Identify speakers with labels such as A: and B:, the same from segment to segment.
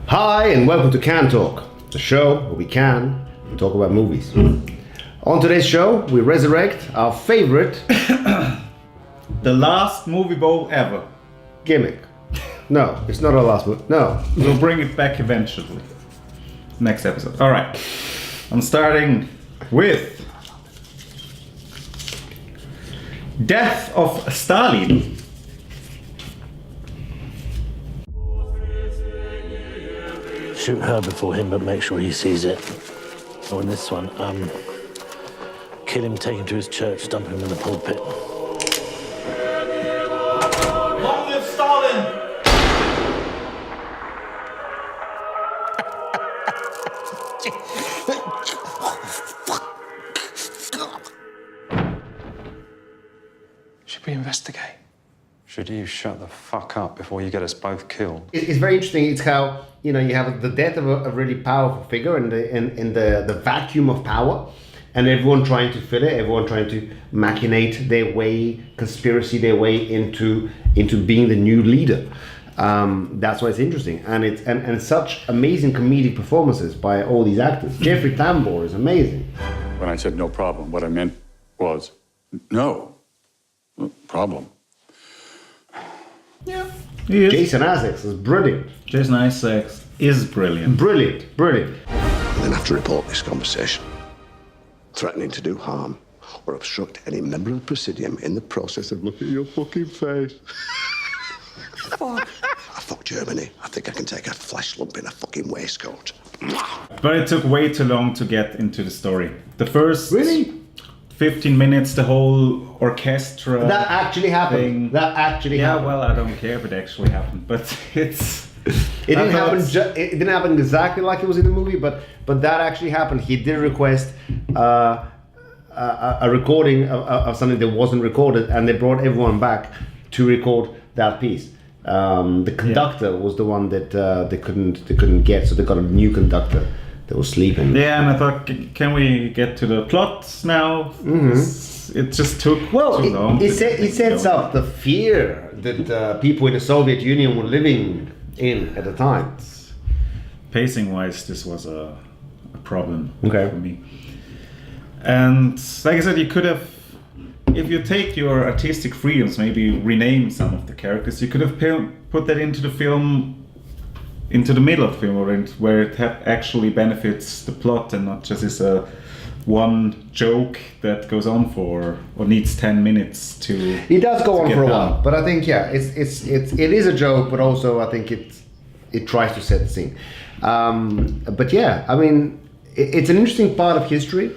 A: Hi and welcome to Can Talk, the show where we can talk about movies. On today's show, we resurrect our favorite
B: The last movie bowl ever.
A: gimmick. No, it's not our last movie. No.
B: We'll bring it back eventually. Next episode. Alright. I'm starting with Death of Stalin.
C: Shoot her before him, but make sure he sees it. Oh, in this one, kill him, take him to his church, dump him in the pulpit.
B: Long live Stalin!
D: Should we investigate?
E: Should you shut the fuck up before you get us both killed?
A: It's very interesting. It's how, you have the death of a really powerful figure in the vacuum of power, and everyone trying to fill it, everyone trying to machinate their way, conspiracy their way into being the new leader. That's why it's interesting, and it's such amazing comedic performances by all these actors. Jeffrey Tambor is amazing.
F: When I said no problem, what I meant was no problem.
B: Yeah, he is.
A: Jason Isaacs is brilliant.
B: Jason Isaacs is brilliant.
A: Brilliant.
G: And then have to report this conversation. Threatening to do harm or obstruct any member of the Presidium in the process of looking at your fucking face. Fuck. Fuck Germany. I think I can take a flesh lump in a fucking waistcoat.
B: But it took way too long to get into the story. The first
A: Really?
B: 15 minutes, the whole orchestra.
A: That actually happened.
B: thing.
A: That actually
B: Yeah,
A: happened.
B: well, I don't care if it actually happened, but it's.
A: It didn't
B: I thought-
A: happen. It didn't happen exactly like it was in the movie, but that actually happened. He did request a recording of something that wasn't recorded, and they brought everyone back to record that piece. The conductor was the one that they couldn't get, so they got a new conductor that was sleeping.
B: Yeah, and I thought, can we get to the plot now? It just took too long.
A: It sets up the fear that people in the Soviet Union were living in at the time.
B: Pacing-wise, this was a problem
A: Okay.
B: for me. And like I said, you could have, if you take your artistic freedoms, maybe rename some of the characters. You could have put that into the film, into the middle of the film, where it actually benefits the plot and not just is a one joke that goes on for or needs 10 minutes to.
A: It does go on
B: get
A: for a
B: done.
A: while, but I think it is a joke, but also I think it tries to set the scene. But yeah, I mean, it's an interesting part of history,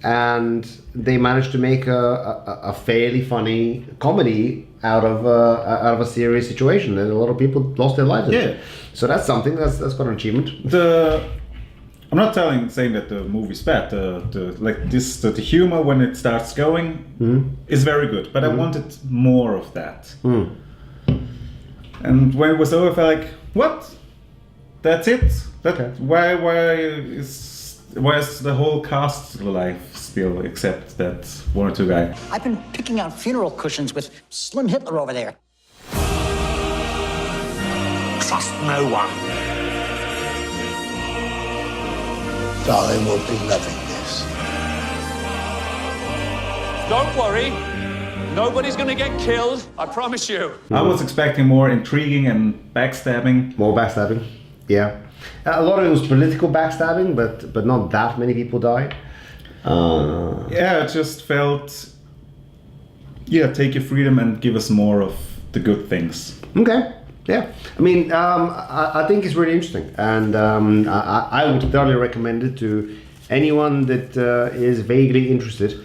A: and they managed to make a fairly funny comedy out of a serious situation, and a lot of people lost their lives. in it.
B: Yeah.
A: So that's something that's got an achievement.
B: I'm not saying that the movie's bad. The humor when it starts going is very good, but I wanted more of that. And when it was over, I felt like, what? That's it? Why is the whole cast alive still, except that one or two guys?
H: I've been picking out funeral cushions with Slim Hitler over there.
C: Trust no one.
G: Darling will be loving this.
D: Don't worry. Nobody's gonna get killed, I promise you.
B: I was expecting more intriguing and backstabbing.
A: More backstabbing, yeah. A lot of it was political backstabbing, but not that many people died.
B: Yeah, it just felt, take your freedom and give us more of the good things.
A: Okay. Yeah, I mean, I think it's really interesting, and I would thoroughly recommend it to anyone that is vaguely interested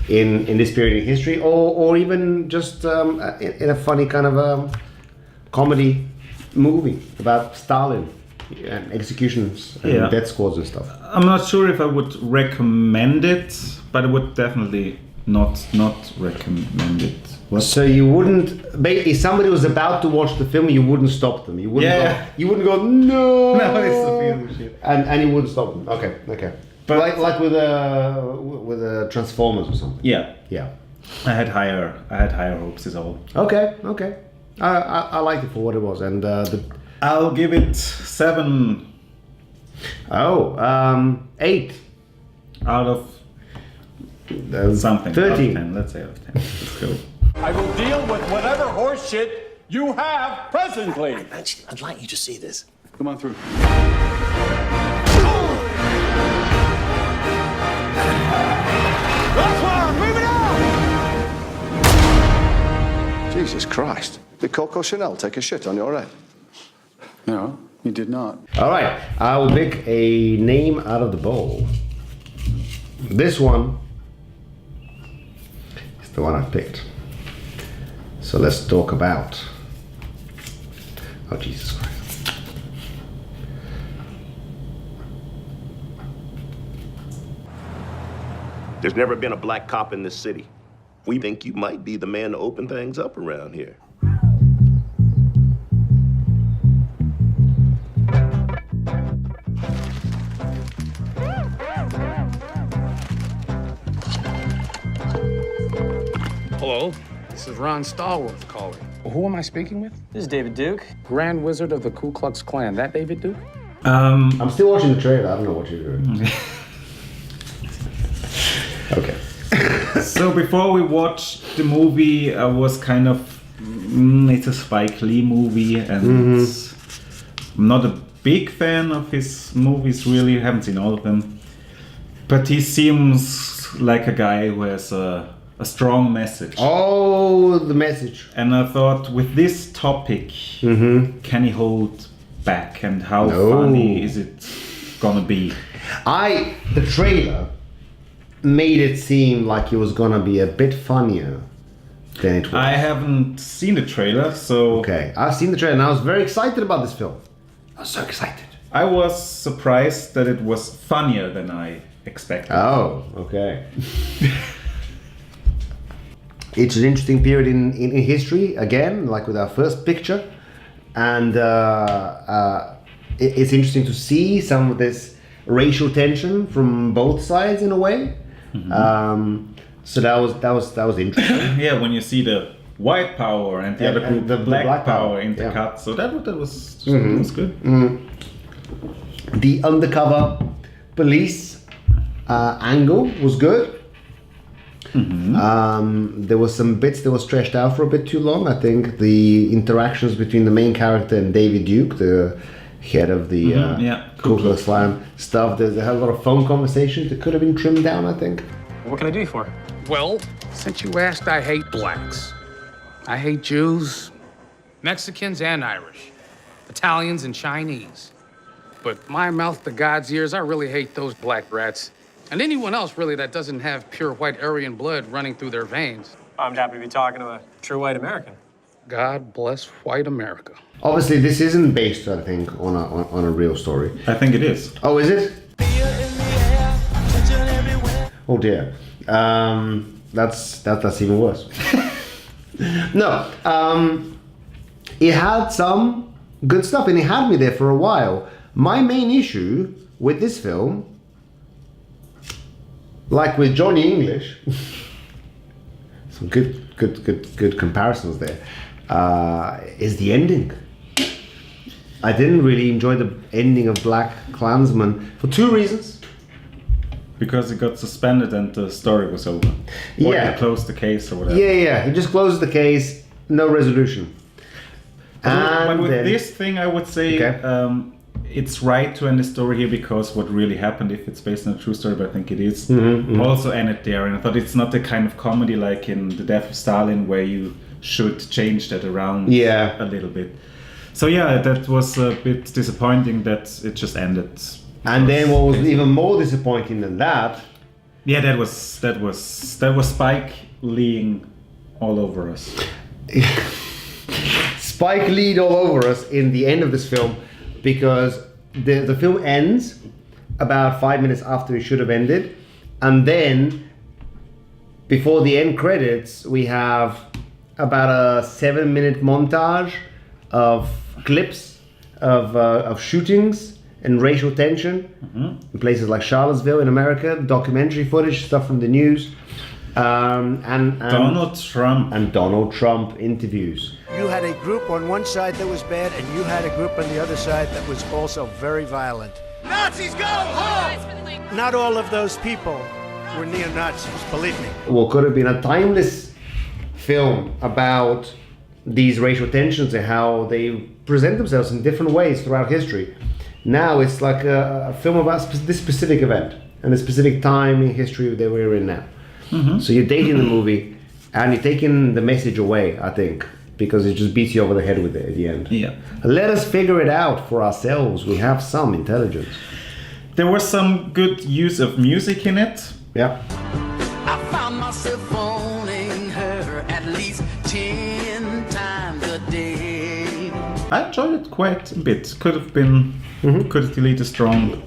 A: in this period in history, or even just in a funny kind of comedy movie about Stalin and executions and death squads and stuff.
B: I'm not sure if I would recommend it, but I would definitely not recommend it. What?
A: So you wouldn't, if somebody was about to watch the film, you wouldn't stop them. You wouldn't.
B: Yeah.
A: You wouldn't go no.
B: No, it's the film shit.
A: And you wouldn't stop them. Okay. But like with a Transformers or something.
B: Yeah.
A: Yeah.
B: I had higher hopes is all.
A: Okay. I liked it for what it was, and
B: I'll give it 7
A: 8.
B: out of something.
A: 13.
B: Out of 10. Let's say out of 10. Let's go.
D: I will deal with whatever horse shit you have presently.
C: I'd like you to see this.
F: Come on through.
G: Jesus Christ. Did Coco Chanel take a shit on your head?
F: No, he did not.
A: All right, I will pick a name out of the bowl. This one is the one I picked. So let's talk about. Oh, Jesus Christ.
I: There's never been a black cop in this city. We think you might be the man to open things up around here.
J: Hello, this is Ron Stallworth calling. Who am I speaking with?
K: This is David Duke.
J: Grand Wizard of the Ku Klux Klan. That David Duke?
A: I'm still watching the trailer. I don't know what you're doing. Okay.
B: So before we watched the movie, I was kind of, it's a Spike Lee movie, and I'm not a big fan of his movies, really. I haven't seen all of them. But he seems like a guy who has a strong message.
A: Oh, the message.
B: And I thought, with this topic, can he hold back, and how funny is it gonna be?
A: The trailer made it seem like it was gonna be a bit funnier than it was.
B: I haven't seen the trailer, so...
A: Okay, I've seen the trailer and I was very excited about this film. I was so excited.
B: I was surprised that it was funnier than I expected.
A: Oh, okay. It's an interesting period in history, again, like with our first picture. And it's interesting to see some of this racial tension from both sides in a way. So that was interesting.
B: Yeah, when you see the white power and the other group, the black power intercut. So that was good.
A: The undercover police angle was good. There was some bits that was stretched out for a bit too long. I think the interactions between the main character and David Duke, the head of the Ku Klux Klan stuff, there's a lot of phone conversations that could have been trimmed down, I think.
K: What can I do you for?
J: Well, since you asked, I hate blacks. I hate Jews, Mexicans, and Irish, Italians, and Chinese. But my mouth to God's ears, I really hate those black rats. And anyone else, really, that doesn't have pure white Aryan blood running through their veins.
K: I'm happy to be talking to a true white American.
J: God bless white America.
A: Obviously, this isn't based, I think, on a real story.
B: I think it is.
A: Oh, is it? Oh dear. That's even worse. No. It had some good stuff, and it had me there for a while. My main issue with this film, like with Johnny English, some good comparisons there, is the ending. I didn't really enjoy the ending of Black Klansman for two reasons.
B: Because it got suspended and the story was over. Or
A: Yeah.
B: they closed the case or whatever.
A: Yeah, he just closes the case, no resolution.
B: But with
A: then-
B: this thing, I would say it's right to end the story here because what really happened, if it's based on a true story, but I think it is, also ended there. And I thought it's not the kind of comedy like in The Death of Stalin where you should change that around a little bit. So yeah, that was a bit disappointing that it just ended.
A: And then what was even more disappointing than that?
B: Yeah, that was Spike Leeing all over us.
A: Spike Lee all over us in the end of this film, because the film ends about 5 minutes after it should have ended, and then before the end credits we have about a 7-minute montage of clips of shootings and racial tension in places like Charlottesville in America, documentary footage, stuff from the news, and
B: Donald Trump
A: and Donald Trump interviews.
L: You had a group on one side that was bad, and you had a group on the other side that was also very violent. Nazis go home! Not all of those people were neo-Nazis, believe me.
A: What could have been a timeless film about these racial tensions and how they present themselves in different ways throughout history. Now it's like a film about this specific event and a specific time in history that we're in now.
B: Mm-hmm.
A: So you're dating the movie and you're taking the message away, I think, because it just beats you over the head with it at the end.
B: Yeah.
A: Let us figure it out for ourselves. We have some intelligence.
B: There was some good use of music in it.
A: Yeah.
M: I found myself owning her at least 10 times a day.
B: I enjoyed it quite a bit. Could have been, could have deleted a strong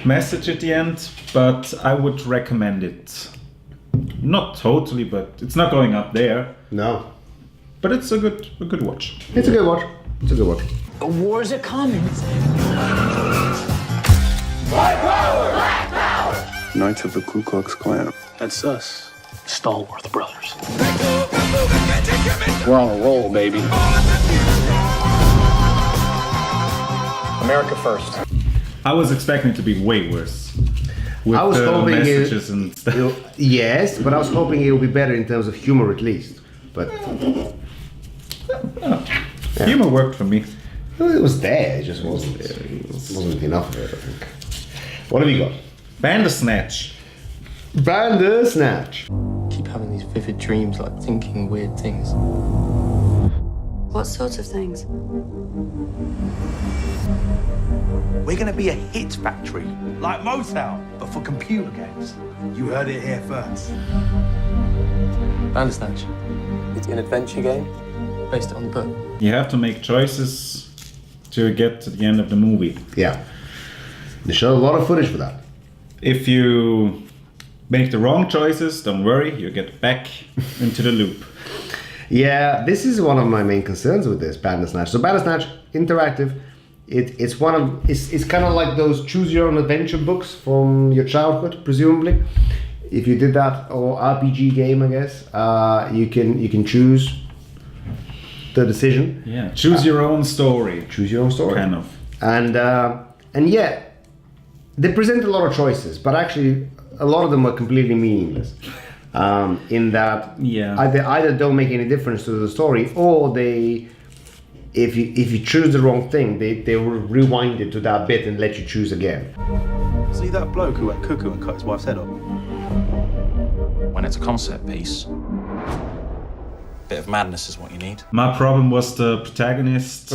B: message at the end, but I would recommend it. Not totally, but it's not going up there.
A: No.
B: But it's a good watch.
A: It's a good watch. It's a good watch.
H: A war's a coming.
M: White power! Black power!
F: Knights of the Ku Klux Klan.
C: That's us, Stallworth brothers.
F: We're on a roll, baby.
K: America first.
B: I was expecting it to be way worse. With
A: I was
B: the
A: hoping
B: messages and stuff.
A: Yes, but I was hoping it would be better in terms of humor at least. But
B: humor worked for me.
A: Well, it was there. It just wasn't enough of it, I think. What have you got?
B: Bandersnatch.
A: Bandersnatch.
N: Keep having these vivid dreams, like thinking weird things.
O: What sorts of things?
P: We're gonna be a hit factory, like Motown, but for computer games. You heard it here first.
N: Bandersnatch. It's an adventure game based on the book.
B: You have to make choices to get to the end of the movie.
A: Yeah. They showed a lot of footage for that.
B: If you make the wrong choices, don't worry, you get back into the loop.
A: Yeah, this is one of my main concerns with this Bandersnatch. So Bandersnatch, interactive. It's kind of like those choose your own adventure books from your childhood, presumably. If you did that, or RPG game, I guess, you can choose the decision.
B: Yeah, choose your own story.
A: Choose your own story.
B: Kind of.
A: And yeah, they present a lot of choices, but actually a lot of them are completely meaningless. In that either don't make any difference to the story, or they, if you choose the wrong thing, they will rewind it to that bit and let you choose again.
P: See that bloke who went cuckoo and cut his wife's head off?
Q: When it's a concept piece, bit of madness is what you need.
B: My problem was the protagonist.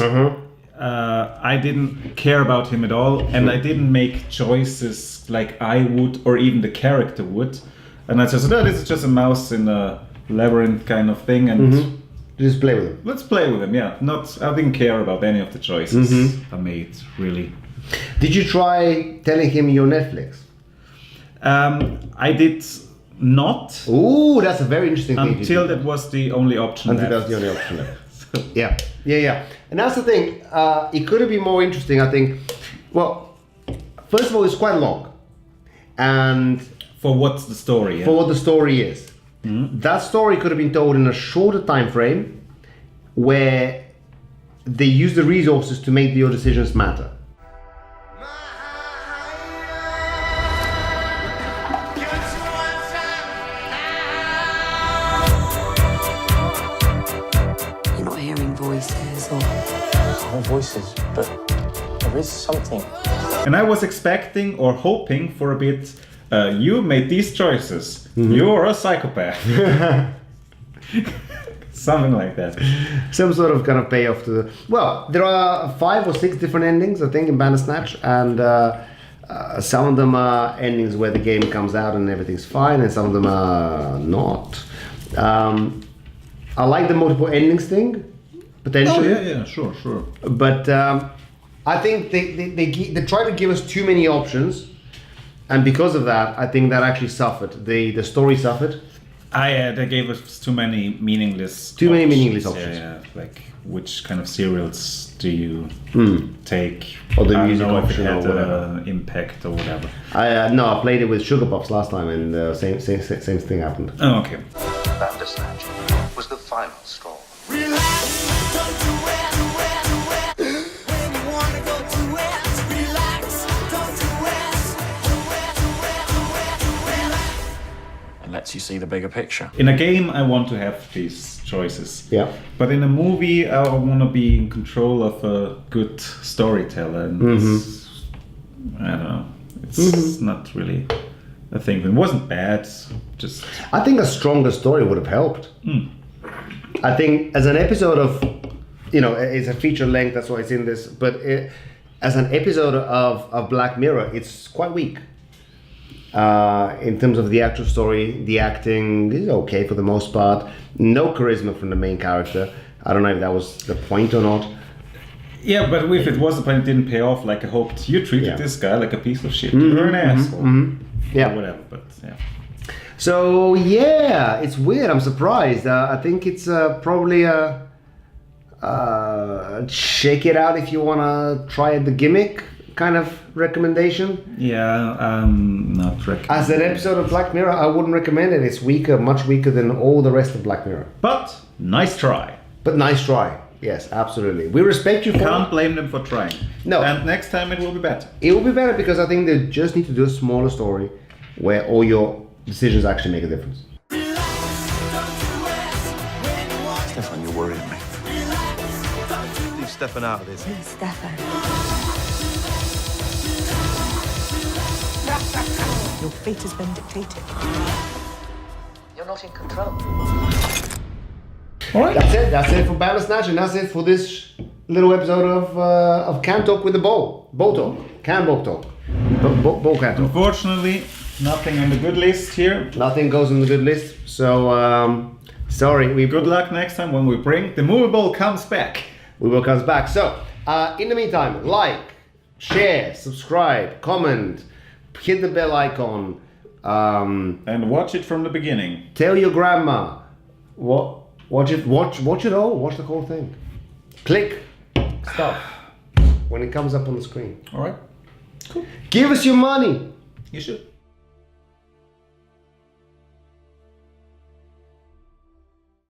B: I didn't care about him at all, and I didn't make choices like I would, or even the character would. And I just said, oh, this is just a mouse in a labyrinth kind of thing, and
A: just play with him.
B: Let's play with him. Yeah, I didn't care about any of the choices I made, really.
A: Did you try telling him your Netflix?
B: I did not.
A: Ooh, that's a very interesting thing.
B: Until that was the only option.
A: Until that was the only option left. Yeah. And that's the thing. It could have been more interesting, I think. Well, first of all, it's quite long, and
B: for what's the story? Yeah?
A: For what the story is, that story could have been told in a shorter time frame, where they use the resources to make your decisions matter.
O: You're not hearing voices or...
N: No voices, but there is something.
B: And I was expecting or hoping for a bit, you made these choices, you're a psychopath. Something like that.
A: Some sort of kind of payoff to the... Well, there are 5 or 6 different endings, I think, in Bandersnatch, and some of them are endings where the game comes out and everything's fine, and some of them are not. I like the multiple endings thing, potentially.
B: Oh, yeah, sure.
A: But I think they try to give us too many options, and because of that, I think that actually suffered. The story suffered.
B: They gave us too many meaningless
A: options.
B: Yeah, like which kind of cereals do you take?
A: Or the
B: I
A: music
B: don't know if it
A: option
B: had
A: or whatever.
B: Impact or whatever.
A: I played it with Sugar Puffs last time, and same thing happened.
B: Oh, okay.
R: Bandersnatch was the final straw.
M: Relax.
Q: It lets you see the bigger picture.
B: In a game, I want to have these choices.
A: Yeah.
B: But in a movie, I want to be in control of a good storyteller. And I don't know. It's not really a thing. It wasn't bad. Just.
A: I think a stronger story would have helped. I think as an episode of, it's a feature length, that's why it's in this. But as an episode of Black Mirror, it's quite weak. In terms of the actual story, the acting is okay for the most part. No charisma from the main character. I don't know if that was the point or not.
B: Yeah, but if it was the point, it didn't pay off like I hoped. You treated this guy like a piece of shit. You're an asshole.
A: Yeah.
B: Or whatever, but yeah.
A: So yeah, it's weird. I'm surprised. I think it's probably a check it out if you want to try the gimmick kind of recommendation.
B: Yeah, not recommended.
A: As an episode of Black Mirror, I wouldn't recommend it. It's weaker, much weaker than all the rest of Black Mirror.
B: But nice try.
A: But nice try. Yes, absolutely. We respect you for
B: Can't blame them for trying.
A: No.
B: And next time it will be better.
A: It will be better because I think they just need to do a smaller story where all your decisions actually make a difference.
P: Stefan, you're worrying me. Leave Stefan out of this.
O: Please, Stefan.
R: Your fate has been dictated.
H: You're not in control.
A: All right. That's it for Bandersnatch, and that's it for this little episode of Can Talk with the Bo. Bo Talk. Can Bo Talk. Bo Can Talk.
B: Unfortunately, nothing on the good list here.
A: Nothing goes on the good list. So, sorry.
B: Good luck next time when we bring the movable comes back.
A: We will come back. So, in the meantime, like, share, subscribe, comment, hit the bell icon.
B: And watch it from the beginning.
A: Tell your grandma. Watch it all. Watch the whole thing. Click stuff when it comes up on the screen.
B: All right. Cool.
A: Give us your money.
B: You should.